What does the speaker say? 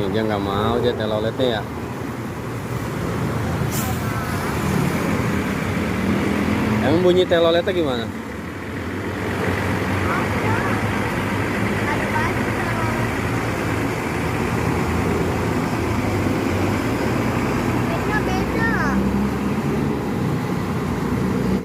Nih dia nggak mau dia teloletnya ya. Emang bunyi teloletnya gimana?